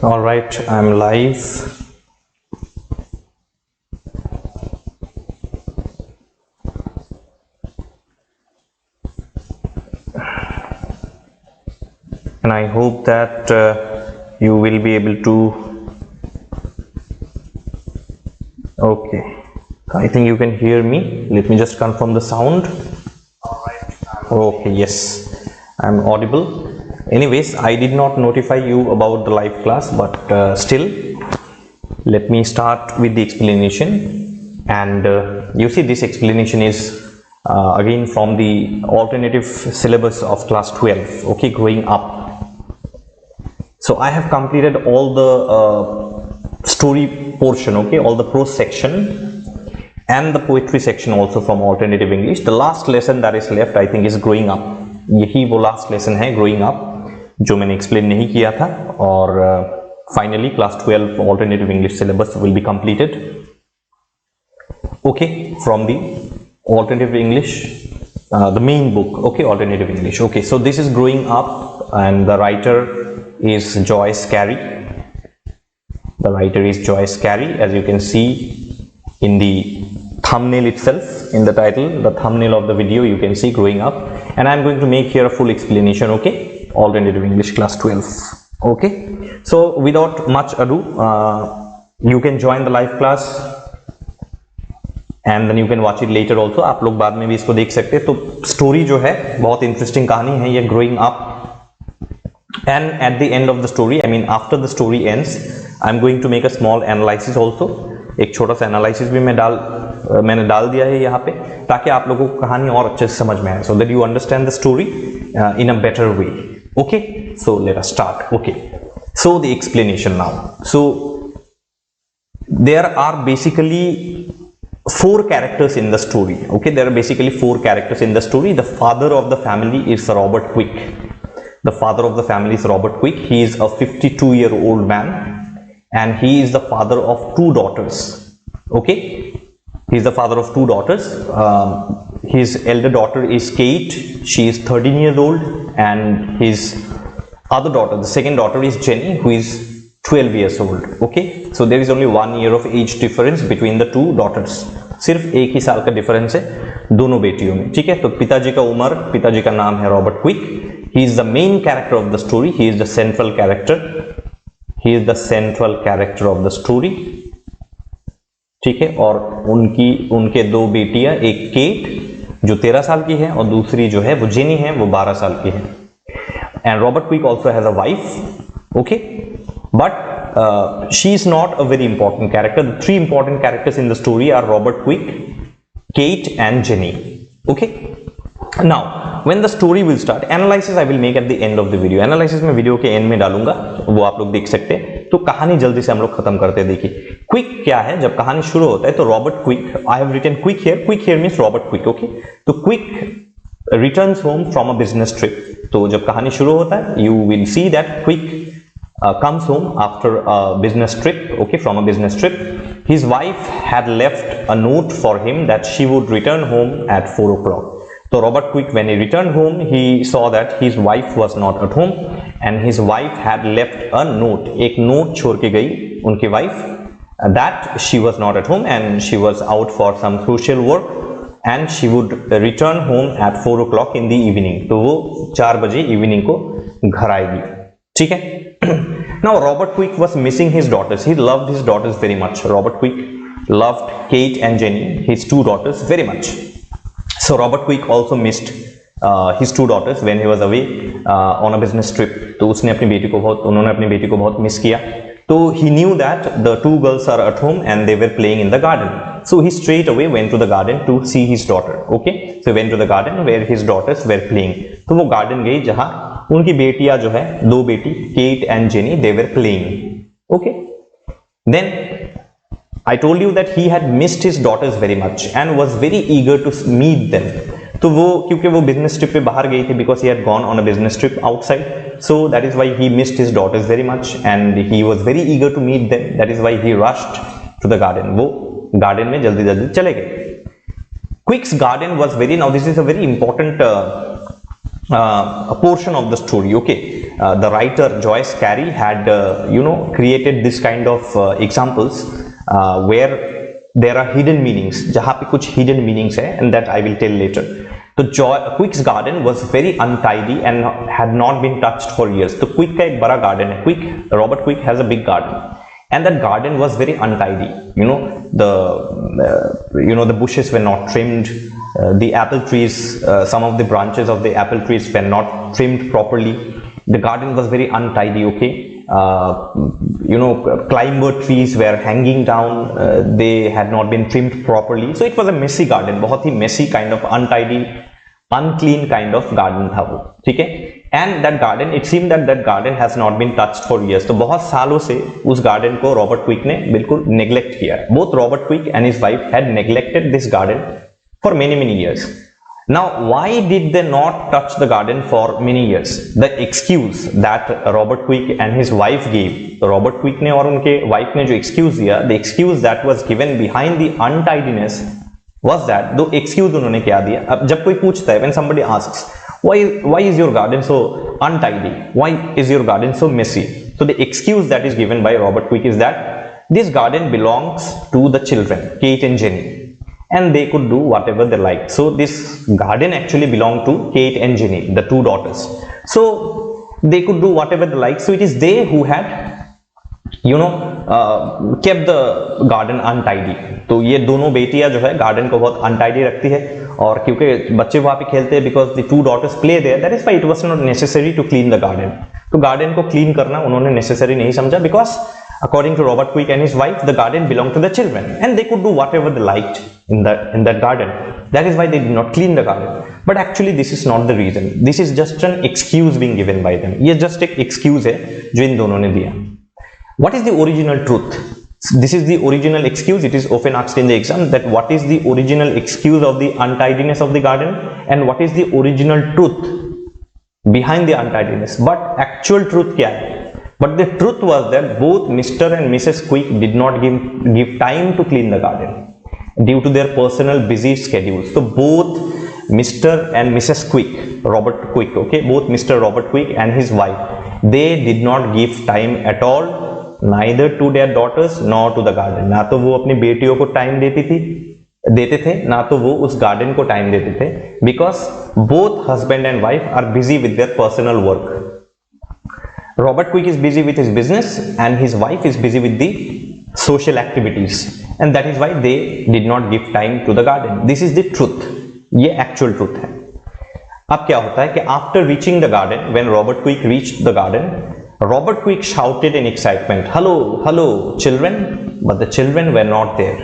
All right, I'm live. And I hope that you will be able to. Okay, I think you can hear me. Let me just confirm the sound. All right. Okay, yes, I'm audible. Anyways, I did not notify you about the live class, but still, let me start with the explanation. And you see, this explanation is again from the alternative syllabus of class 12. Okay, growing up. So I have completed all the story portion, okay, all the prose section and the poetry section also from alternative English. The last lesson that is left, I think, is growing up. यही वो last lesson है, growing up, जो मैंने explain नहीं किया था. और finally class 12 alternative English syllabus will be completed. Okay, from the alternative English, the main book. Okay, alternative English. Okay, so this is growing up, and the writer is Joyce Cary. The writer is Joyce Cary, as you can see in the thumbnail itself, in the title, the thumbnail of the video, you can see growing up. And I'm going to make here a full explanation. Okay, alternative English class 12. Okay, so without much ado, you can join the live class and then you can watch it later also. आप लोग बाद में भी इसको देख सकते हैं. तो स्टोरी जो है बहुत इंटरेस्टिंग कहानी है ये, growing up. And at the end of the story, I mean after the story ends, I'm going to make a small analysis also. एक छोटा सा एनालिसिस भी मैंने डाल दिया है यहाँ पे, ताकि आप लोगों को कहानी और अच्छे से समझ में आए, so that you understand the story in a better way. Okay, so let us start. Okay, so the explanation now. So there are basically 4 characters in the story. Okay, there are basically 4 characters in the story. The father of the family is Robert Quick. The father of the family is Robert Quick. He is a 52-year-old man, and he is the father of 2 daughters. Okay, he is the father of 2 daughters. His elder daughter is Kate. She is 13 years old, and his other daughter, the second daughter, is Jenny, who is 12 years old. Okay, so there is only 1 year of age difference between the 2 daughters. सिर्फ एक ही साल का difference है दोनों बेटियों में. ठीक है, तो पिताजी का उम्र, पिताजी का नाम है Robert quick. He is the main character of the story. He is the central character. He is the central character of the story. ठीक है, और उनके 2 बेटियां, एक केट जो 13 साल की है और दूसरी जो है वो जेनी है, वो 12 साल की है. And Robert Quick also has a wife. Okay, but she is not a very important character. The 3 important characters in the story are Robert Quick, Kate, and Jenny. Okay. Now when the story will start, analysis I will make at the end of the video. Analysis मैं video के and में डालूंगा, वो आप लोग देख सकते हैं. तो कहानी जल्दी से हम लोग खत्म करते हैं. देखिए क्विक क्या है. जब कहानी शुरू होता है तो Robert Quick, I have written Quick here means Robert Quick. Okay, तो Quick returns home from a business trip. तो जब कहानी शुरू होता है, you will see that Quick comes home after a business trip. Okay, from a business trip. His wife had left a note for him that she would return home at 4 o'clock. So Robert Quick, when he returned home, he saw that his wife was not at home, and his wife had left a note. एक note छोड़ के गई उनकी wife that she was not at home and she was out for some crucial work, and she would return home at 4 o'clock in the evening. तो वो 4 बजे evening को घर आएगी. ठीक है. Now Robert Quick was missing his daughters. He loved his daughters very much. Robert Quick loved Kate and Jenny, his 2 daughters, very much. So Robert Quick also missed his 2 daughters when he was away on a business trip. तो उन्होंने अपनी बेटी को बहुत miss किया. तो he knew that the 2 girls are at home and they were playing in the garden. So he straight away went to the garden to see his daughter. Okay, so he went to the garden where his daughters were playing. तो वो garden गई जहाँ उनकी बेटियां जो है, 2 बेटी Kate and Jenny, they were playing. Okay, then I told you that he had missed his daughters very much and was very eager to meet them. तो वो क्योंकि वो बिजनेस ट्रिप पे बाहर गई थी, because he had gone on a business trip outside, so that is why he missed his daughters very much and he was very eager to meet them. That is why he rushed to the garden. वो garden में जल्दी जल्दी चले गए. Quick's garden was very, now this is a very important a portion of the story. Okay, the writer Joyce Cary had created this kind of examples where there are hidden meanings, जहाँ पे कुछ hidden meanings है, and that I will tell later. तो Quick's garden was very untidy and had not been touched for years. तो Quick का एक बड़ा garden है. Robert Quick has a big garden, and that garden was very untidy. The bushes were not trimmed. The apple trees, some of the branches of the apple trees were not trimmed properly. The garden was very untidy. Okay. Climber trees were hanging down. They had not been trimmed properly. So it was a messy garden. बहुत ही messy kind of untidy, unclean kind of garden था वो. ठीक है. And that garden, it seemed that garden has not been touched for years. तो बहुत सालों से उस garden को Robert Quick ने बिल्कुल neglect किया है. Both Robert Quick and his wife had neglected this garden for many years. Now, why did they not touch the garden for many years? The excuse that Robert Quick and his wife gave, तो Robert Quick ने और उनके wife ने जो excuse दिया, the excuse that was given behind the untidiness was that, दो excuse उन्होंने क्या दिया? अब जब कोई पूछता है, when somebody asks, why is your garden so untidy? Why is your garden so messy? So the excuse that is given by Robert Quick is that this garden belongs to the children, Kate and Jenny, and they could do whatever they liked. So this garden actually belonged to Kate and Jenny, the two daughters. So they could do whatever they liked. So it is they who had kept the garden untidy. तो ये दोनों बेटियां जो है garden को बहुत untidy रखती है, और क्योंकि बच्चे वहां पे खेलते हैं, because the two daughters play there, that is why it was not necessary to clean the garden. तो garden को clean करना उन्होंने necessary नहीं समझा, because according to Robert Quick and his wife, the garden belonged to the children and they could do whatever they liked in that garden. That is why they did not clean the garden. But actually this is not the reason. This is just an excuse being given by them. ये just एक excuse है जो इन दोनों ने दिया. What is the original truth? This is the original excuse. It is often asked in the exam that what is the original excuse of the untidiness of the garden and what is the original truth behind the untidiness. But actual truth क्या है? But the truth was that both Mr. and Mrs. Quick did not give time to clean the garden due to their personal busy schedules. So both Mr. and Mrs. Quick, Robert Quick, okay, both Mr. Robert Quick and his wife, they did not give time at all, neither to their daughters nor to the garden. ना तो वो अपनी बेटियों को time देते थे, ना तो वो उस गार्डन को टाइम देते थे, because both husband and wife are busy with their personal work. Robert Quick is busy with his business and his wife is busy with the social activities, and that is why they did not give time to the garden. This is the truth. ये actual truth है. अब क्या होता है कि after reaching the garden, when Robert Quick reached the garden, Robert Quick shouted in excitement, "Hello, hello, children!" But the children were not there.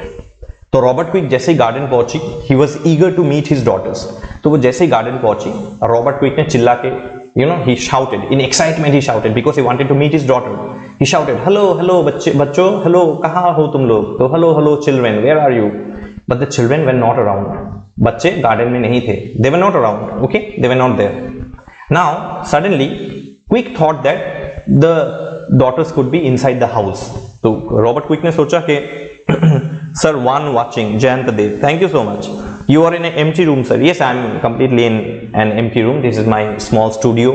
तो Robert Quick जैसे ही garden पहुंची, he was eager to meet his daughters. तो वो जैसे ही garden पहुंची, Robert Quick ने चिल्ला के, he shouted in excitement. He shouted because he wanted to meet his daughter. He shouted, "Hello, hello, बच्चों, hello, कहाँ हो तुम लोग?" तो "Hello, hello, children, where are you?" But the children were not around. बच्चे garden में नहीं थे. They were not around. Okay, they were not there. Now suddenly, Quick thought that the daughters could be inside the house. तो Robert Quick ने सोचा कि Sir, one watching, Jayant Dev, thank you so much. You are in an empty room, sir. Yes, I am completely in an empty room. This is my small studio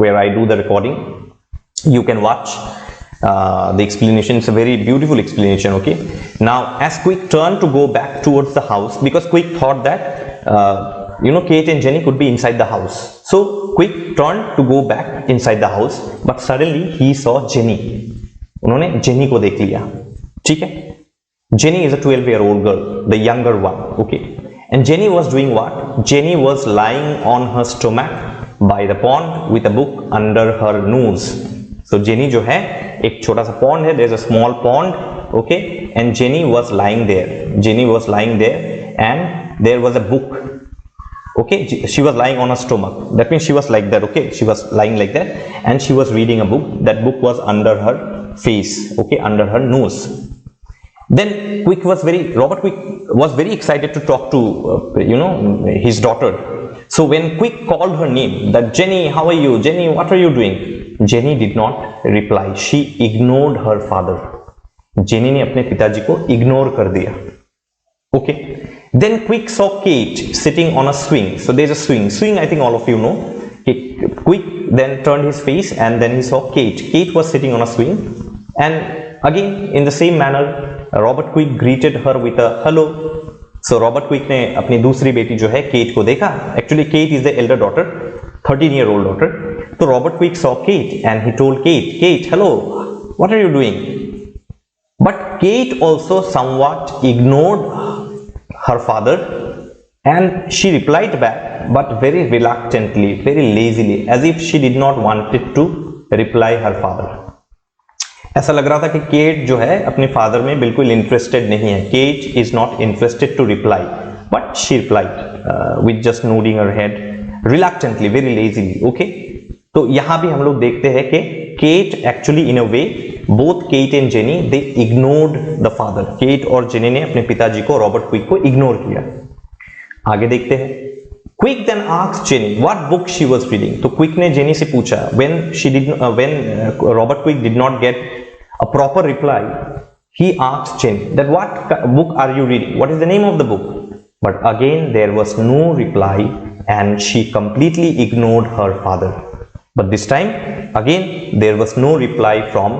where I do the recording. You can watch the explanation. It's a very beautiful explanation. Okay. Now, as Quick turned to go back towards the house, because Quick thought that Kate and Jenny could be inside the house. So Quick turned to go back inside the house, but suddenly he saw Jenny. उन्होंने Jenny को देख लिया. ठीक है. Jenny is a 12-year-old girl, the younger one. Okay. And Jenny was doing what? Jenny was lying on her stomach by the pond with a book under her nose. So Jenny जो है एक छोटा सा pond है, there's a small pond, okay, and Jenny was lying there. Jenny was lying there and there was a book. Okay, she was lying on her stomach. That means she was like that. Okay, she was lying like that and she was reading a book. That book was under her face, okay, under her nose. Then Robert Quick was very excited to talk to his daughter. So when Quick called her name, that Jenny, how are you? Jenny, what are you doing? Jenny did not reply. She ignored her father. Jenny ने अपने पिताजी को ignore कर दिया. Okay. Then Quick saw Kate sitting on a swing. So there's a swing. Swing, I think all of you know. Quick then turned his face and then he saw Kate. Kate was sitting on a swing, and again in the same manner Robert Quick greeted her with a hello. So Robert Quick ने अपनी दूसरी बेटी जो है Kate को देखा. Actually Kate is the elder daughter, 13-year-old daughter. So Robert Quick saw Kate and he told Kate, hello, what are you doing? But Kate also somewhat ignored her father, and she replied back, but very reluctantly, very lazily, as if she did not wanted to reply her father. ऐसा लग रहा था कि cat जो है अपने father में बिल्कुल इंटरेस्टेड नहीं है. Kate is not interested to reply, but she replied with just nodding her head reluctantly, very lazily. Okay, तो यहां भी हम लोग देखते हैं कि Kate actually in a way, both Kate and Jenny they ignored the father. Kate और Jenny ने अपने पिताजी को, रॉबर्ट क्विक को इग्नोर किया. आगे देखते हैं. Quick then asked Jenny what book she was reading. तो Quick ने जेनी से पूछा. When Robert Quick did not get a proper reply, he asked Jenny that what book are you reading? What is the name of the book? But again there was no reply and she completely ignored her father. But this time again there was no reply from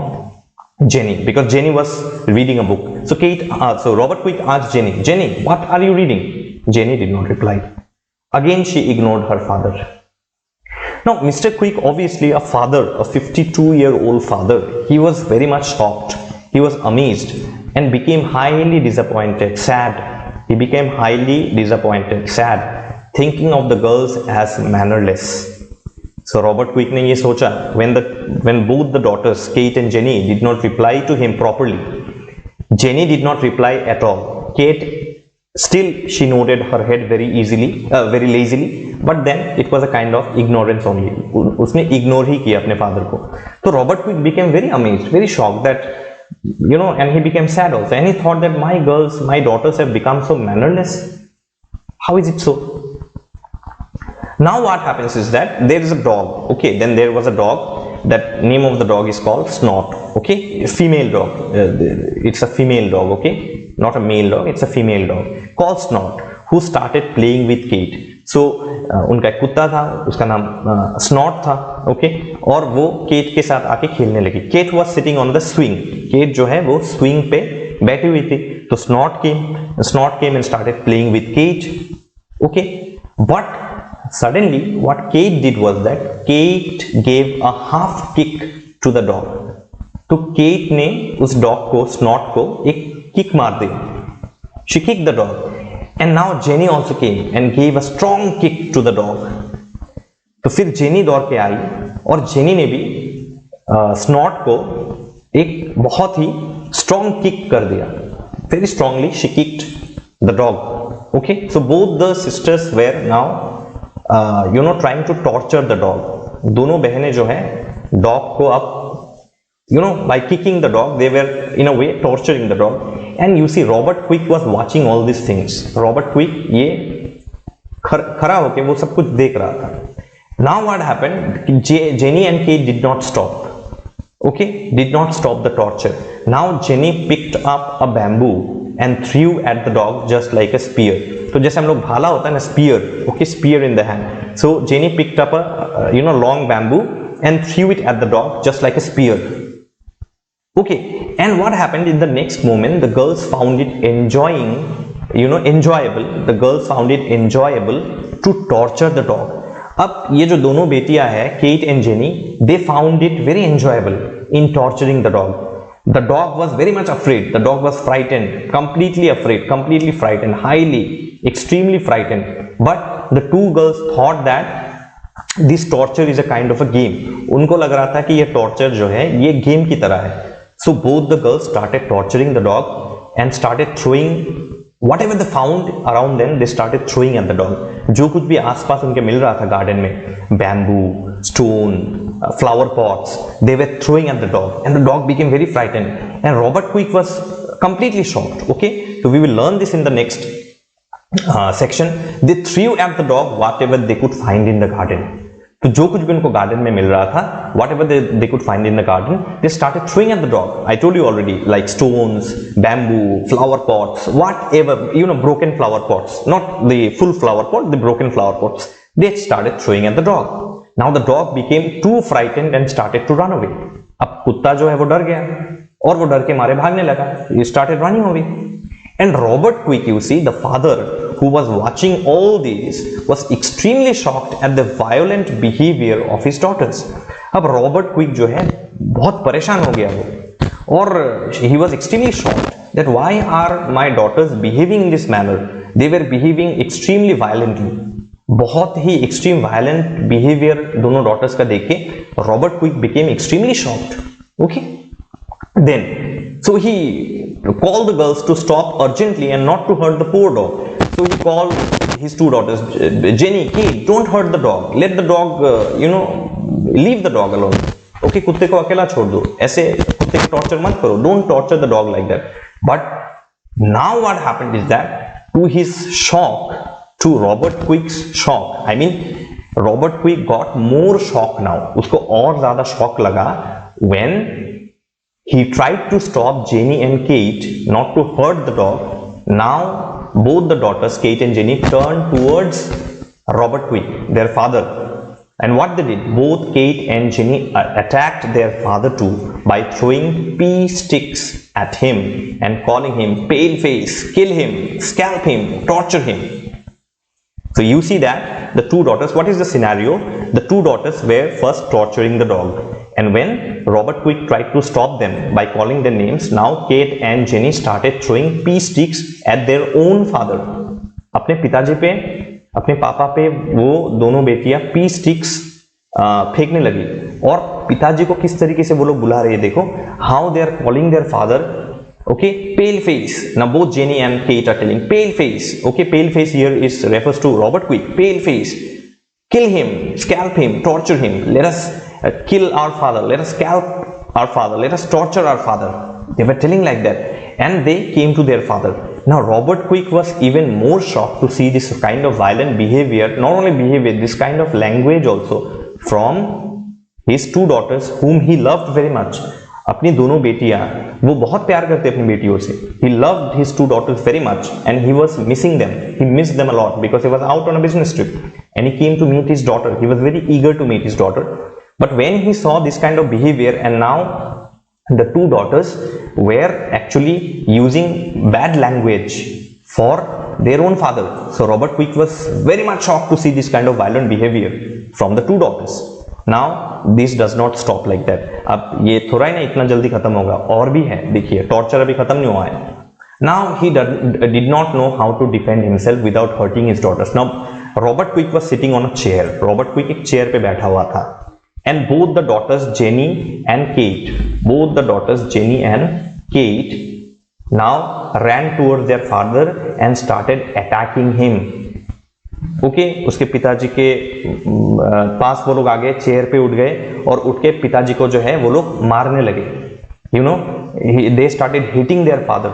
Jenny because Jenny was reading a book. So Robert Quick asked Jenny, what are you reading? Jenny did not reply. Again she ignored her father. Now Mr. Quick, obviously a father, a 52-year-old father, he was very much shocked. He was amazed and became highly disappointed, sad. He became highly disappointed, sad, thinking of the girls as mannerless. So Robert Quick ने ये सोचा, when both the daughters, Kate and Jenny, did not reply to him properly. Jenny did not reply at all. Kate, still she nodded her head very lazily, but then it was a kind of ignorance only. उसने ignore ही किया अपने father को. So Robert Quick became very amazed, very shocked that, and he became sad also, and he thought that my daughters have become so mannerless. How is it so? Now what happens is that there is a dog. Okay, then there was a dog. That name of the dog is called Snort. Okay, a female dog. It's a female dog. Okay, not a male dog. It's a female dog called Snort, who started playing with Kate. So उनका एक कुत्ता था, उसका नाम Snort था. Okay, और वो Kate के साथ आके खेलने लगी. Kate was sitting on the swing. Kate जो है वो swing पे बैठी हुई थी. तो Snort came and started playing with Kate. Okay, but suddenly what Kate did was that Kate gave a half kick to the dog. तो Kate ने उस dog को, Snort को एक kick मार दी. She kicked the dog, and now Jenny also came and gave a strong kick to the dog. तो फिर jenny दौड़ के आई और जेनी ने भी Snort को एक बहुत ही strong kick कर दिया. Very strongly she kicked the dog. Okay, so both the sisters were now trying to torture the dog. दोनों बहनें जो हैं dog को अब by kicking the dog they were in a way torturing the dog. And you see Robert Quick was watching all these things. Robert Quick ये खड़ा होके वो सब कुछ देख रहा था. Now what happened? Jenny and Kate did not stop. Okay, did not stop the torture. Now Jenny picked up a bamboo and threw at the dog just like a spear. तो जैसे हम लोग भाला होता है ना, spear, okay, spear in the hand. So Jenny picked up a long bamboo and threw it at the dog just like a spear. Okay, and what happened in the next moment? The girls found it enjoyable. The girls found it enjoyable to torture the dog. अब ये जो दोनों बेटियां हैं, Kate and Jenny, they found it very enjoyable in torturing the dog. The dog was very much afraid. The dog was frightened, completely afraid, completely frightened, highly, extremely frightened. But the two girls thought that this torture is a kind of a game. उनको लग रहा था कि ये torture जो है ये game की तरह है. So both the girls started torturing the dog and started throwing whatever they found around them. They started throwing at the dog. जो कुछ भी आसपास उनके मिल रहा था गार्डन में, bamboo, stone, flower pots, they were throwing at the dog, and the dog became very frightened. And Robert Quick was completely shocked. Okay, so we will learn this in the next section. They threw at the dog whatever they could find in the garden. तो जो कुछ भी उनको garden में मिल रहा था, whatever they could find in the garden, they started throwing at the dog. I told you already, like stones, bamboo, flower pots, whatever, broken flower pots, not the full flower pot, the broken flower pots. They started throwing at the dog. Now the dog became too frightened and started to run away. अब कुत्ता जो है वो डर गया और वो डर के मारे भागने लगा. He started running away. And Robert Quick, you see, the father who was watching all this was extremely shocked at the violent behavior of his daughters. अब Robert Quick जो है बहुत परेशान हो गया वो, और he was extremely shocked that why are my daughters behaving in this manner? They were behaving extremely violently. बहुत ही extreme violent behavior दोनों daughters का देख के Robert Quick became extremely shocked. Okay, then so he called the girls to stop urgently and not to hurt the poor dog. So he called his two daughters, Jenny, Kate, don't hurt the dog. Let the dog, leave the dog alone. Okay, कुत्ते को अकेला छोड़ दो. ऐसे कुत्ते को torture मत करो. Don't torture the dog like that. But now what happened is that, to his shock, to Robert Quick's shock, I mean, Robert Quick got more shock now. उसको और ज़्यादा shock लगा when he tried to stop Jenny and Kate not to hurt the dog. Now both the daughters, Kate and Jenny, turned towards Robert Quick, their father. And what they did, both Kate and Jenny attacked their father too by throwing pea sticks at him and calling him pale face, kill him, scalp him, torture him. So you see that the two daughters, what is the scenario? The two daughters were first torturing the dog. And when Robert Quick tried to stop them by calling their names, now Kate and Jenny started throwing pea sticks at their own father. अपने पिताजी पे, अपने पापा पे वो दोनों बेटियां P sticks फेंकने लगी. और पिताजी को किस तरीके से वो लोग बुला रहे हैं देखो. How they are calling their father, okay, pale face. Now both Jenny and Kate are telling pale face. Okay, pale face here is refers to Robert Quick. Pale face, kill him, scalp him, torture him. Let us kill our father, let us scalp our father, let us torture our father. They were telling like that, and they came to their father. Now Robert Quick was even more shocked to see this kind of violent behavior, not only behavior, this kind of language also from his two daughters whom he loved very much. अपनी दोनों बेटियां, वो बहुत प्यार करते अपनी बेटियों से. He loved his two daughters very much and he was missing them. He missed them a lot because he was out on a business trip and he came to meet his daughter. He was very eager to meet his daughter. But when he saw this kind of behavior, and now the two daughters were actually using bad language for their own father, so Robert Quick was very much shocked to see this kind of violent behavior from the two daughters. Now this does not stop like that. अब ये थोड़ा ही ना इतना जल्दी खत्म होगा, और भी है. देखिए, टॉर्चर अभी खत्म नहीं हुआ है. Now he did not know how to defend himself without hurting his daughters. Now Robert Quick was sitting on a chair. Robert Quick एक चेयर पे बैठा हुआ था. And both the daughters Jenny and Kate now ran towards their father and started attacking him. Okay, उसके पिताजी के पास वो लोग आगे चेयर पे उठ गए और उठ के पिताजी को जो है वो लोग मारने लगे. They started hitting their father.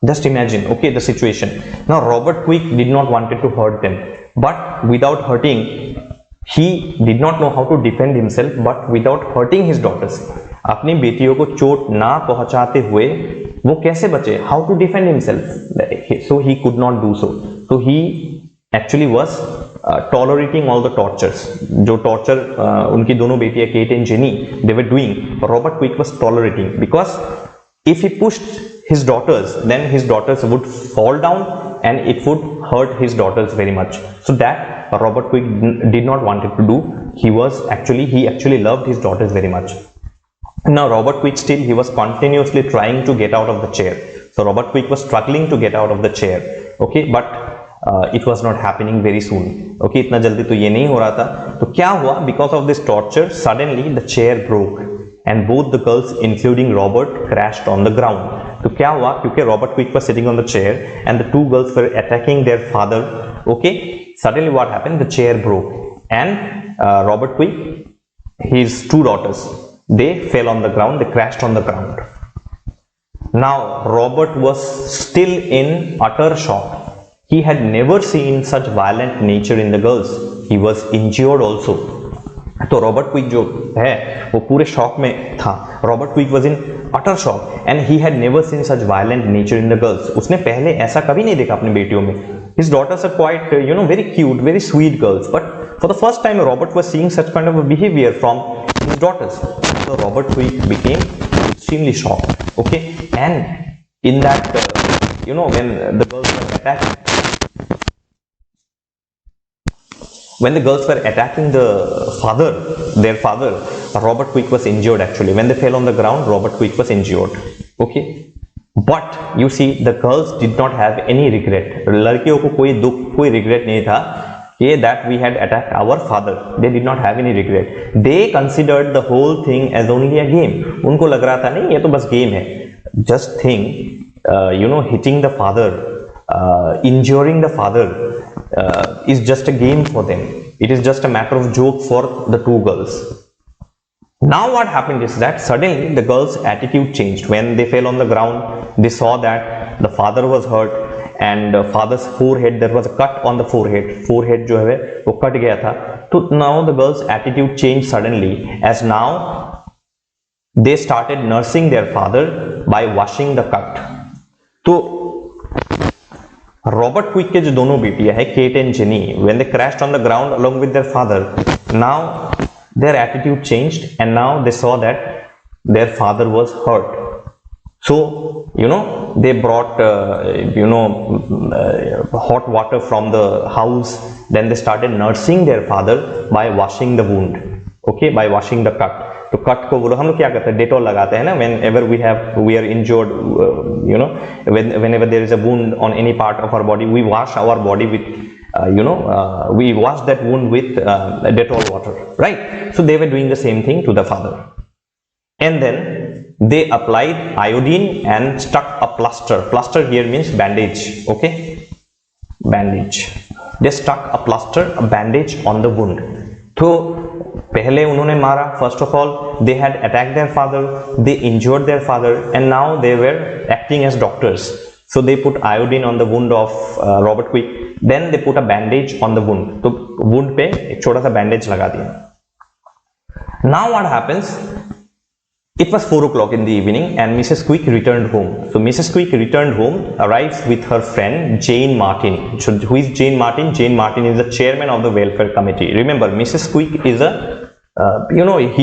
Just imagine, okay, the situation. Now Robert Quick did not wanted to hurt them, but without hurting, he did not know how to defend himself, but without hurting his daughters. अपनी बेटियों को चोट ना पहुंचाते हुए वो कैसे बचे? How to defend himself? So he could not do so. So he actually was tolerating all the tortures. जो torture उनकी दोनों बेटियां Kate and Jenny they were doing, Robert Quick was tolerating, because if he pushed his daughters, then his daughters would fall down and it would hurt his daughters very much. So that Robert Quick did not want it to do. He actually loved his daughters very much. Now Robert Quick still, he was continuously trying to get out of the chair. So Robert Quick was struggling to get out of the chair. Okay, but it was not happening very soon. Okay, इतना जल्दी तो ये नहीं हो रहा था. तो क्या हुआ? Because of this torture, suddenly the chair broke and both the girls, including Robert, crashed on the ground. तो क्या हुआ? क्योंकि Robert Quick was sitting on the chair and the two girls were attacking their father. Okay, suddenly what happened? The chair broke and Robert Quick, his two daughters, they fell on the ground. They crashed on the ground. Now Robert was still in utter shock. He had never seen such violent nature in the girls. He was injured also. तो Robert Quick जो है वो पूरे shock में था. Robert Quick was in utter shock and he had never seen such violent nature in the girls. उसने पहले ऐसा कभी नहीं देखा अपनी बेटियों में. His daughters are quite very cute, very sweet girls, but For the first time, Robert was seeing such kind of a behavior from his daughters. So Robert Quick became extremely shocked. Okay, and in that, when the girls were attacked, when the girls were attacking their father, Robert Quick was injured actually. When they fell on the ground, Robert Quick was injured. Okay, but you see, the girls did not have any regret. लड़कियों को कोई दुख, कोई regret नहीं था कि that we had attacked our father. They did not have any regret. They considered the whole thing as only a game. उनको लग रहा था नहीं ये तो बस game है. Just think, hitting the father, injuring the father is just a game for them. It is just a matter of joke for the two girls. Now what happened is that suddenly the girls' attitude changed. When they fell on the ground, they saw that the father was hurt and father's forehead, there was a cut on the forehead. Forehead जो है वो cut गया था. So now the girls' attitude changed suddenly, as now they started nursing their father by washing the cut. तो Robert Quick के जो दोनों बेटियां है, Kate and Jenny, when they crashed on the ground along with their father, now their attitude changed and now they saw that their father was hurt. So they brought hot water from the house. Then they started nursing their father by washing the wound. Okay, by washing the cut. तो cut को बोलो हम लोग क्या करते हैं, Dettol लगाते हैं ना. whenever we are injured, whenever there is a wound on any part of our body, we wash our body with we wash that wound with Dettol water, right? So they were doing the same thing to the father, and then they applied iodine and stuck a plaster. Plaster here means bandage. Okay, bandage. They stuck a bandage on the wound. तो पहले उन्होंने मारा. First of all, they had attacked their father, they injured their father, and now they were acting as doctors. So they put iodine on the wound of Robert Quick. Then they put a bandage on the wound. तो wound पे एक छोटा सा bandage लगा दिया. Now what happens? It was 4 o'clock in the evening and Mrs. Quick returned home. So Mrs. Quick returned home, arrives with her friend Jane Martin. So who is Jane Martin? Jane Martin is the chairman of the welfare committee. Remember, Mrs. Quick is a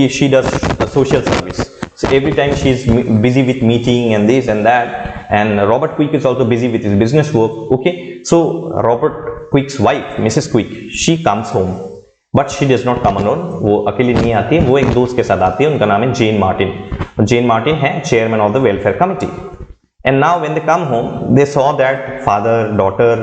she does social service. So every time she is busy with meeting and this and that, and Robert Quick is also busy with his business work. Okay, so Robert Quick's wife, Mrs. Quick, she comes home, but she does not come alone. वो अकेली नहीं आती है, वो एक दोस्त के साथ आती है. उनका नाम है जेन मार्टिन. जेन मार्टिन है chairman of the welfare committee. And now when they come home, they saw that father, daughter,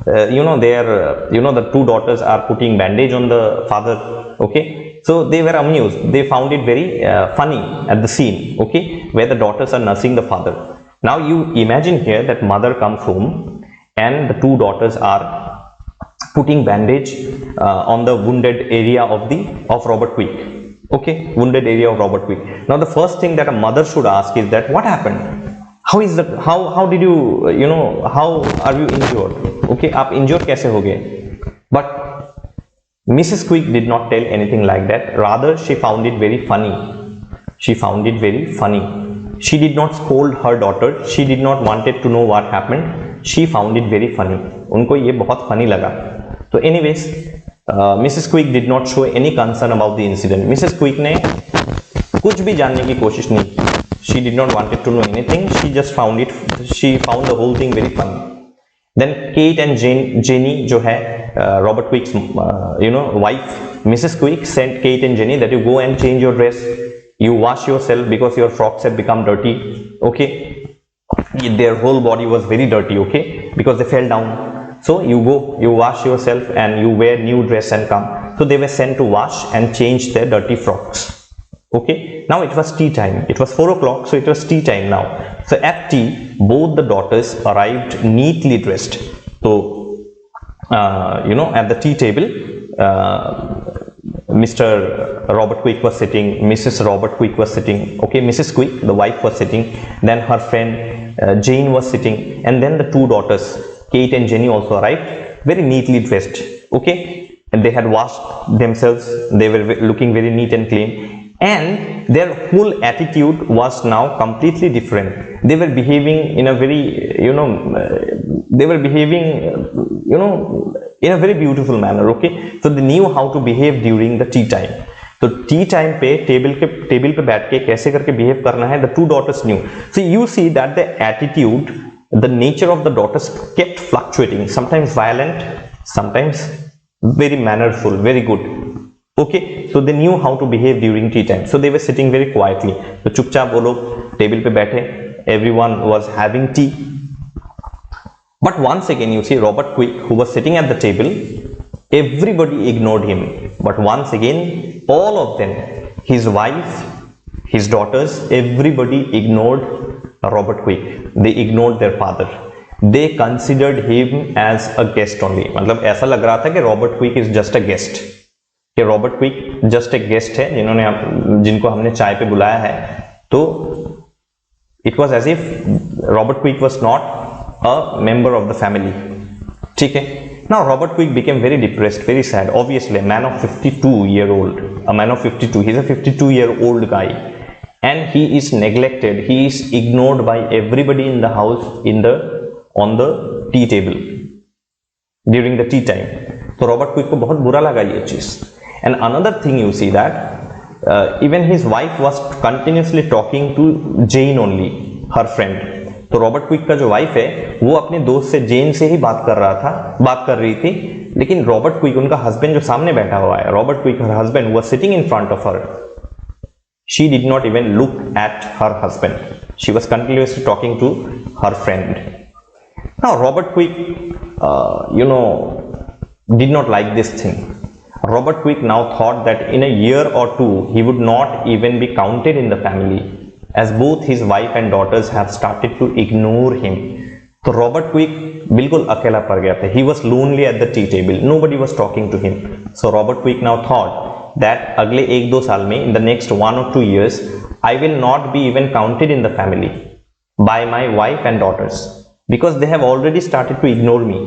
the two daughters are putting bandage on the father. Okay. So they were amused. They found it very funny at the scene, okay, where the daughters are nursing the father. Now you imagine here that mother comes home and the two daughters are putting bandage on the wounded area of Robert Quick. Okay, wounded area of Robert Quick. Now the first thing that a mother should ask is that what happened? How is that? How did you how are you injured? Okay, आप injured कैसे हो गए? But Mrs. Quick did not tell anything like that. Rather, she found it very funny. She found it very funny. She did not scold her daughter. She did not wanted to know what happened. She found it very funny. उनको ये बहुत funny लगा. So, anyways, Mrs. Quick did not show any concern about the incident. Mrs. Quick ने कुछ भी जानने की कोशिश नहीं की. She did not wanted to know anything. She just found it. She found the whole thing very funny. Then Kate and Jenny जो है Robert Quick's wife, Mrs. Quick sent Kate and Jenny that you go and change your dress, you wash yourself because your frocks have become dirty. Okay, their whole body was very dirty. Okay, because they fell down. So you go, you wash yourself and you wear new dress and come. So they were sent to wash and change their dirty frocks. Okay, now it was tea time. It was 4 o'clock, so it was tea time now. So at tea, both the daughters arrived neatly dressed. So at the tea table, Mr. Robert Quick was sitting, Mrs. Robert Quick was sitting. Okay, Mrs. Quick, the wife, was sitting. Then her friend Jane was sitting, and then the two daughters, Kate and Jenny, also arrived, very neatly dressed. Okay, and they had washed themselves. They were looking very neat and clean. And their whole attitude was now completely different. They were behaving in a very, they were behaving, in a very beautiful manner. Okay, so they knew how to behave during the tea time. तो tea time पे table पे बैठ के कैसे करके behave करना है, the two daughters knew. So you see that the attitude, the nature of the daughters kept fluctuating, sometimes violent, sometimes very mannerful, very good. Okay, so they knew how to behave during tea time. So they were sitting very quietly. तो चुपचाप वो लोग table पे बैठे, everyone was having tea. But once again you see Robert Quick, who was sitting at the table, everybody ignored him. But once again, all of them, his wife, his daughters, everybody ignored Robert Quick. They ignored their father. They considered him as a guest only. मतलब ऐसा लग रहा था कि Robert Quick is just a guest. कि Robert Quick just a guest है जिनको हमने चाय पे बुलाया है. तो it was as if Robert Quick was not a member of the family. ठीक है. Now Robert Quick became very depressed, very sad. Obviously, a man of 52-year-old, a man of 52. He's a 52-year-old guy, and he is neglected. He is ignored by everybody in the house, on the tea table during the tea time. So Robert Quick को बहुत बुरा लगा ये चीज. And another thing you see that even his wife was continuously talking to Jane only, her friend. तो Robert quick का जो wife है वो अपने दोस्त से जेन से ही बात कर रही थी, लेकिन रॉबर्ट क्विक, उनका हस्बैंड जो सामने बैठा हुआ है, Robert Quick her husband was sitting in front of her. She did not even look at her husband. She was continuously talking to her friend. Now Robert Quick did not like this thing. Robert Quick now thought that in a year or two he would not even be counted in the family, as both his wife and daughters have started to ignore him. So Robert Quick बिल्कुल अकेला पड़ गया था. He was lonely at the tea table. Nobody was talking to him. So Robert Quick now thought that अगले 1-2 साल में, in the next 1 or 2 years, I will not be even counted in the family by my wife and daughters, because they have already started to ignore me.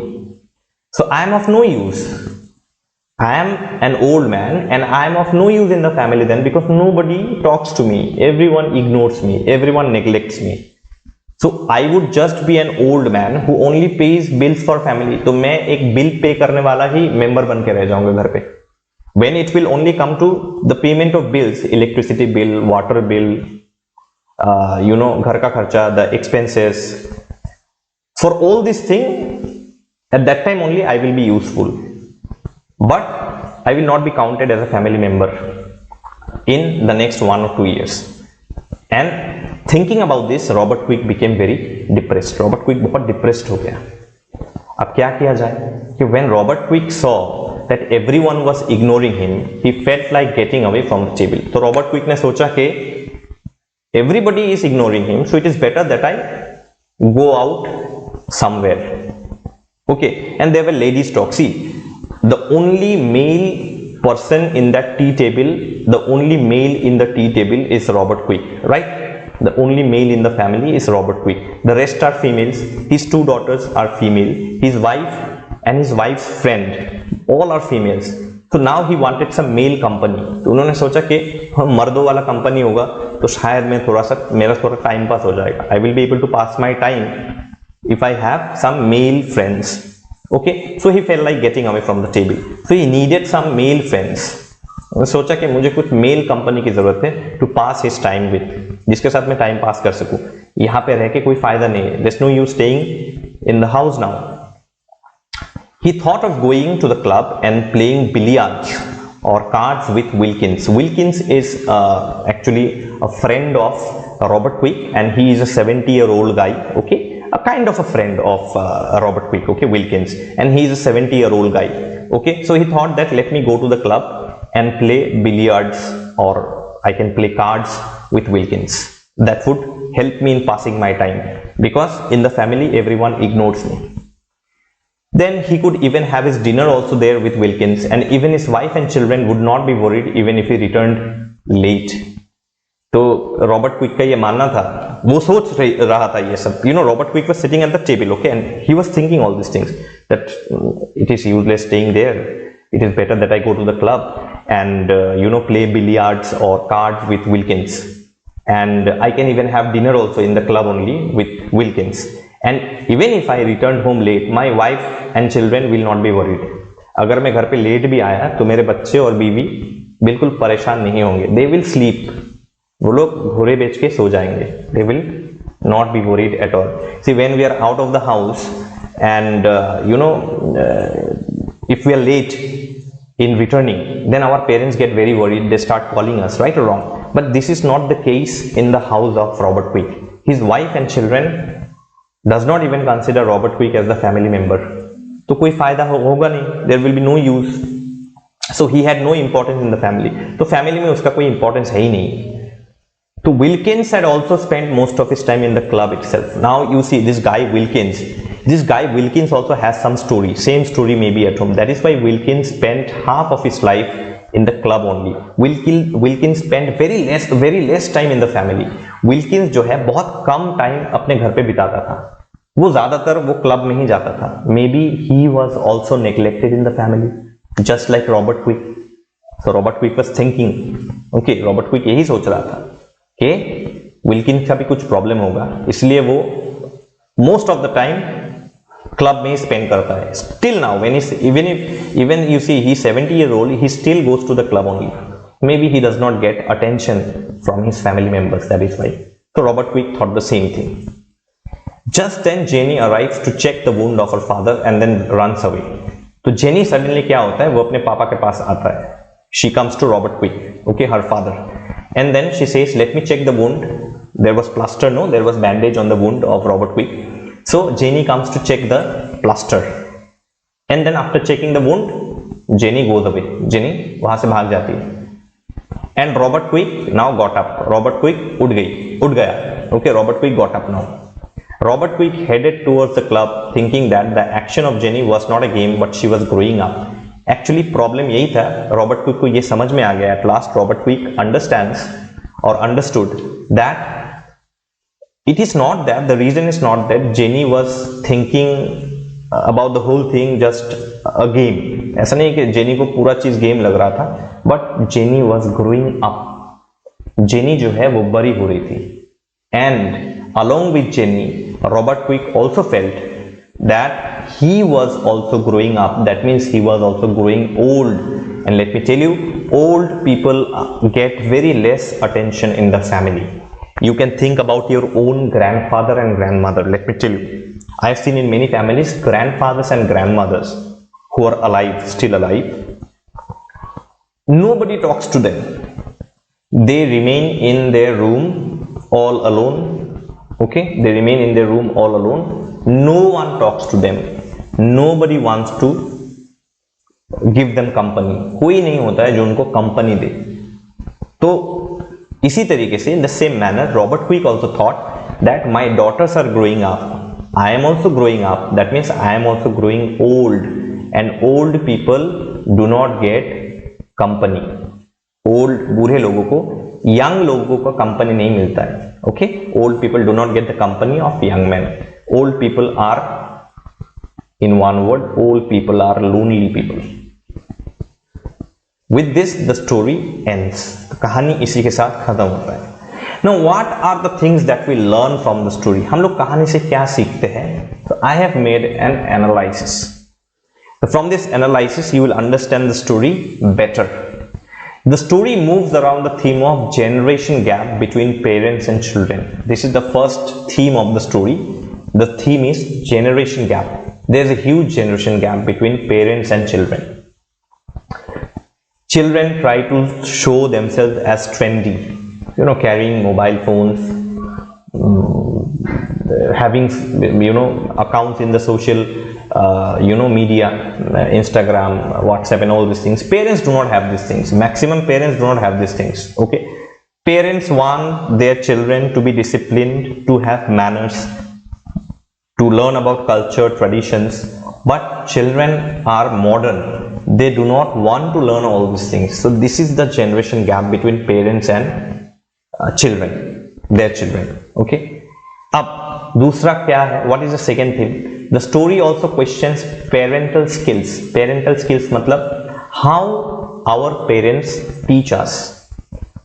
So I am of no use. I am an old man and I am of no use in the family then, because nobody talks to me, everyone ignores me, everyone neglects me. So I would just be an old man who only pays bills for family. तो मैं एक bill pay करने वाला ही member बन के रह जाऊंगा घर पे. When it will only come to the payment of bills, electricity bill, water bill, घर का खर्चा, the expenses, for all this thing, at that time only I will be useful. But I will not be counted as a family member in the next 1 or 2 years. And thinking about this, Robert Quick became very depressed. Robert Quick बहुत depressed हो गया. अब क्या किया जाए कि when Robert Quick saw that everyone was ignoring him, he felt like getting away from the table. तो Robert Quick ने सोचा कि everybody is ignoring him, so it is better that I go out somewhere. Okay, and there were ladies talk. See, the only male person in that tea table, the only male in the tea table is Robert Quick, right? The only male in the family is Robert Quick. The rest are females. His 2 daughters are female. His wife and his wife's friend, all are females. So now he wanted some male company. तो उन्होंने सोचा कि मर्दों वाला company होगा तो शायद मेरा थोड़ा टाइम पास हो जाएगा. I will be able to pass my time if I have some male friends. Okay, so he felt like getting away from the table. So he needed some male friends. सोचा कि मुझे कुछ mail company की जरूरत है to pass his time with, जिसके साथ मैं टाइम पास कर सकूं. यहाँ पे रह के कोई फायदा नहीं है. There's no use staying in the house now. He thought of going to the club and playing billiards or cards with Wilkins. Wilkins is actually a friend of Robert Quick, and he is a 70-year-old guy. Okay, a kind of a friend of Robert Quick. Okay, Wilkins, and he is a 70-year-old guy. Okay, so he thought that let me go to the club and play billiards, or I can play cards with Wilkins. That would help me in passing my time, because in the family everyone ignores me. Then he could even have his dinner also there with Wilkins, and even his wife and children would not be worried even if he returned late. तो Robert quick का ये मानना था, वो सोच रहा था ये सब. Robert quick was sitting at the table, okay, and he was thinking all these things, that it is useless staying there. It is better that I go to the club and play billiards or cards with Wilkins, and I can even have dinner also in the club only with Wilkins. And even if I returned home late, my wife and children will not be worried. अगर मैं घर पे late भी आया तो मेरे बच्चे और बीवी बिल्कुल परेशान नहीं होंगे, दे विल स्लीप, वो लोग घोड़े बेच के सो जाएंगे, they will not be worried at all. See when we are out of the house and if we are late in returning, then our parents get very worried, they start calling us, right or wrong? But this is not the case in the house of Robert Quick. His wife and children does not even consider Robert Quick as the family member. तो कोई फायदा होगा नहीं, there will be no use. So he had no importance in the family. तो family में उसका कोई importance है ही नहीं. So Wilkins had also spent most of his time in the club itself. Now you see this guy Wilkins also has some story, same story maybe at home. That is why Wilkins spent half of his life in the club only. Wilkins spent very less time in the family. Wilkins जो है बहुत कम time अपने घर पे बिताता था, वो ज्यादातर वो क्लब में ही जाता था. Maybe he was also neglected in the family, just like Robert Quick. So Robert Quick was thinking, okay, Robert Quick यही सोच रहा था कि विल्किंस का भी कुछ प्रॉब्लम होगा, इसलिए वो most of the time club में स्पेंड करता है. Still now when even you see he 70 years old, he still goes to the club only. Maybe he does not get attention from his family members, that is why. So Robert Quick thought the same thing. Just then Jenny arrives to check the wound of her father and then runs away. तो jenny suddenly क्या होता है, वो अपने पापा के पास आता है. She comes to Robert Quick, okay, her father. And then she says, let me check the wound. There was plaster, no, there was bandage on the wound of Robert Quick. So Jenny comes to check the plaster. And then after checking the wound, Jenny goes away. Jenny वहां से भाग जाती है. And Robert Quick now got up. Robert Quick उठ गया. Okay, Robert Quick got up now. Robert Quick headed towards the club, thinking that the action of Jenny was not a game, but she was growing up. Actually problem यही था, Robert quick को ये समझ में आ गया. At last Robert Quick understands और understood that it is not that the reason is not that Jenny was thinking about the whole thing just a game. ऐसा नहीं कि जेनी को पूरा चीज गेम लग रहा था, but jenny was growing up. Jenny जो है वो बड़ी हो रही थी. And along with jenny, Robert quick also felt that he was also growing up. That means he was also growing old. And let me tell you, old people get very less attention in the family. You can think about your own grandfather and grandmother. Let me tell you, I have seen in many families grandfathers and grandmothers who are alive, still alive. Nobody talks to them. They remain in their room all alone. Okay, they remain in their room all alone. No one talks to them. Nobody wants to give them company. कोई नहीं होता है जो उनको company दे. तो इसी तरीके से, in the same manner, Robert Quick also thought that my daughters are growing up. I am also growing up. That means I am also growing old. And old people do not get company. Old बूढ़े लोगों को, young लोगों को company नहीं मिलता है. Okay, old people do not get the company of young men. Old people are, in one word, old people are lonely people. With this, the story ends. कहानी इसी के साथ खत्म होता है. Now, what are the things that we learn from the story? हम लोग कहानी से क्या सीखते हैं? So, I have made an analysis. So, from this analysis, you will understand the story better. The story moves around the theme of generation gap between parents and children. This is the first theme of the story. The theme is generation gap. There is a huge generation gap between parents and children. Children try to show themselves as trendy, carrying mobile phones, having accounts in the social media, Instagram, WhatsApp and all these things. Parents do not have these things. Maximum parents do not have these things. Okay, parents want their children to be disciplined, to have manners, to learn about culture, traditions, but children are modern. They do not want to learn all these things. So this is the generation gap between parents and children, their children. Okay, अब दूसरा क्या है? What is the second thing? The story also questions parental skills. Parental skills मतलब how our parents teach us,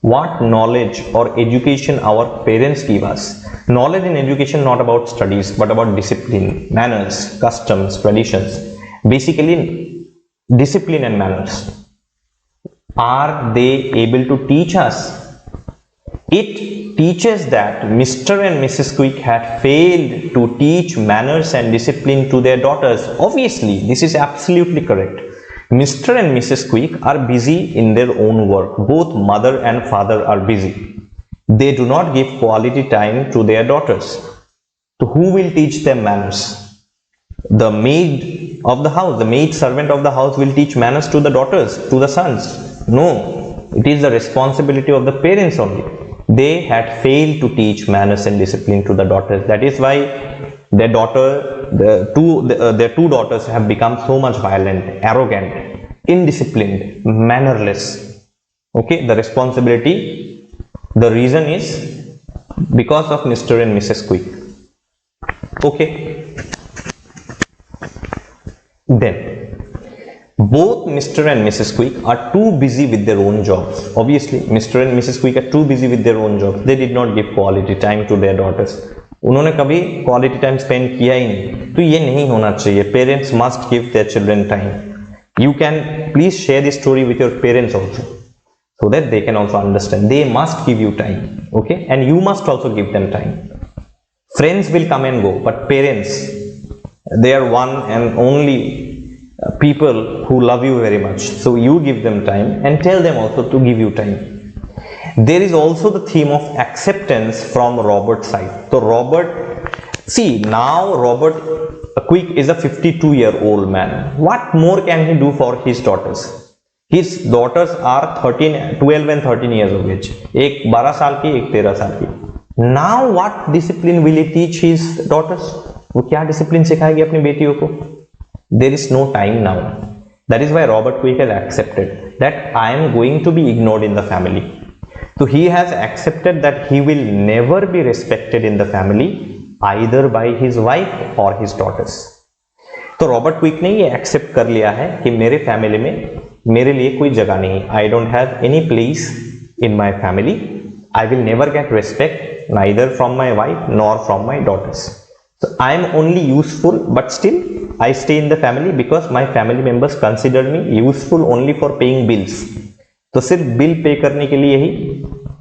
what knowledge or education our parents give us. Knowledge and education not about studies but about discipline, manners, customs, traditions. Basically discipline and manners? Are they able to teach us? It teaches that Mr. and Mrs. Quick had failed to teach manners and discipline to their daughters. Obviously, this is absolutely correct. Mr. and Mrs. Quick are busy in their own work. Both mother and father are busy. They do not give quality time to their daughters. So who will teach them manners? The maid of the house, the maid servant of the house will teach manners to the daughters, to the sons. No, it is the responsibility of the parents only. They had failed to teach manners and discipline to the daughters. That is why their two daughters have become so much violent, arrogant, indisciplined, mannerless. Okay, the responsibility, the reason is because of Mr. and Mrs. Quick. Okay, then both Mr. and Mrs. Quick are too busy with their own jobs. Obviously, Mr. and Mrs. Quick are too busy with their own jobs. They did not give quality time to their daughters. उन्होंने कभी quality time spend किया ही नहीं. तो ये नहीं होना चाहिए. Parents must give their children time. You can please share this story with your parents also, so that they can also understand. They must give you time. Okay, and you must also give them time. Friends will come and go, but parents, they are one and only people who love you very much. So you give them time and tell them also to give you time. There is also the theme of acceptance from Robert's side. So see, now Robert Quick is a 52-year-old man. What more can he do for his daughters? His daughters are 12 and 13 years of age. एक 12 साल की, एक 13 साल की. Now what discipline will he teach his daughters? वो क्या discipline सिखाएगी अपनी बेटियों को? There is no time now. That is why Robert Quick has accepted that I am going to be ignored in the family. So he has accepted that he will never be respected in the family either by his wife or his daughters. तो Robert quick ने ये accept कर लिया है कि मेरे family में मेरे लिए कोई जगह नहीं. I don't have any place in my family. I will never get respect neither from my wife nor from my daughters. So I am only useful, but still I stay in the family because my family members consider me useful only for paying bills. तो सिर्फ bill pay करने के लिए ही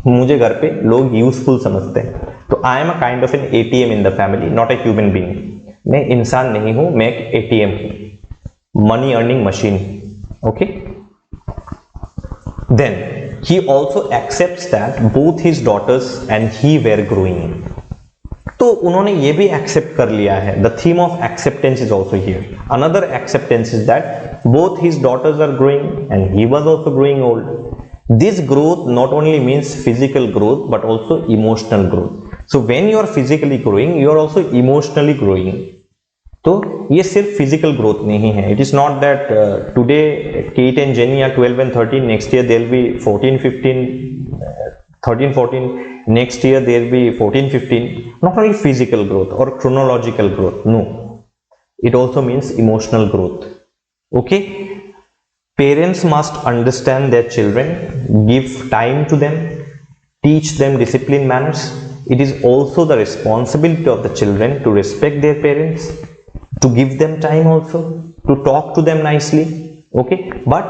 मुझे घर पे लोग useful समझते हैं. तो I am a kind of an ATM in the family, not a human being. मैं इंसान नहीं हूं, मैं एक एटीएम हूं, money earning machine. Okay, then he also accepts that both his daughters and he were growing. तो उन्होंने ये भी एक्सेप्ट कर लिया है. The theme of acceptance is also here. Another acceptance is that both his daughters are growing and he was also growing old. This growth not only means physical growth but also emotional growth. So when you are physically growing, you are also emotionally growing. तो ये सिर्फ physical growth नहीं है. It is not that today Kate and Jenny are 12 and 13, next year there will be 14, 15, 13, 14, next year there will be 14, 15. Not only physical growth or chronological growth, no, it also means emotional growth. Okay, parents must understand their children, give time to them, teach them discipline, manners. It is also the responsibility of the children to respect their parents, to give them time also, to talk to them nicely. Okay, but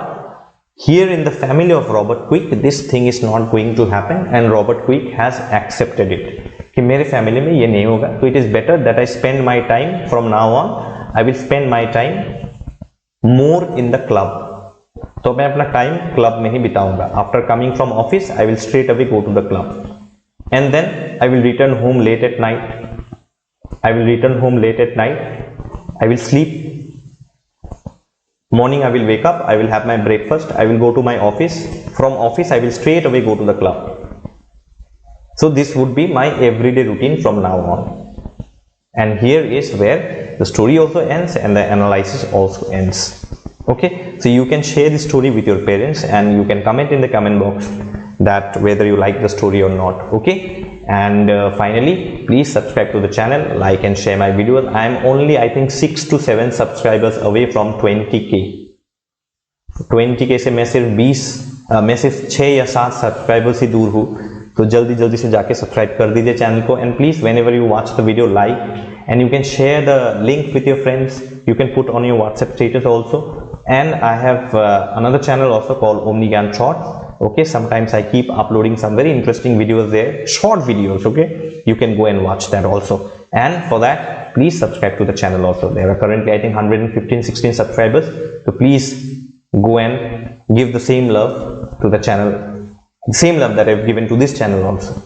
here in the family of Robert Quick, this thing is not going to happen, and Robert Quick has accepted it कि मेरे family में ये नहीं होगा. तो it is better that I spend my time from now on. I will spend my time more in the club. तो मैं अपना टाइम क्लब में ही बिताऊंगा. After coming from office, I will straight away go to the club, and then I will return home late at night. I will sleep. Morning I will wake up, I will have my breakfast, I will go to my office. From office I will straight away go to the club. So this would be my everyday routine from now on. And here is where the story also ends and the analysis also ends. Okay, so you can share the story with your parents and you can comment in the comment box that whether you like the story or not. Okay, and finally please subscribe to the channel, like and share my videos. I am only I think 6 to 7 subscribers away from 20k. 20k से मैं सिर्फ 6 या 7 subscribers ही दूर हूँ. तो जल्दी से जाके सब्सक्राइब कर दीजिए चैनल को, and please whenever you watch the video, like and you can share the link with your friends. You can put on your WhatsApp status also. and I have another channel also called Omni Gyan Short. Okay, sometimes I keep uploading some very interesting videos there, short videos. Okay, you can go and watch that also, and for that please subscribe to the channel also. There are currently I think 115-16 subscribers, so please go and give the same love to the channel, the same love that I've given to this channel also.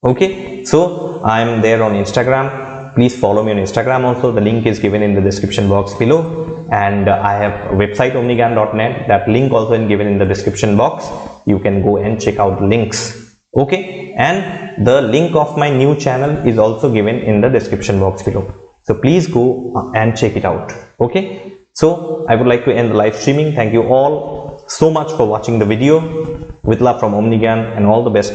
Okay, so I'm there on Instagram. Please follow me on Instagram also. The link is given in the description box below, and I have a website omnigyan.net. That link also is given in the description box. You can go and check out the links. Okay, and the link of my new channel is also given in the description box below, so please go and check it out. Okay, so I would like to end the live streaming. Thank you all so much for watching the video. With love from Omni Gyan, and all the best.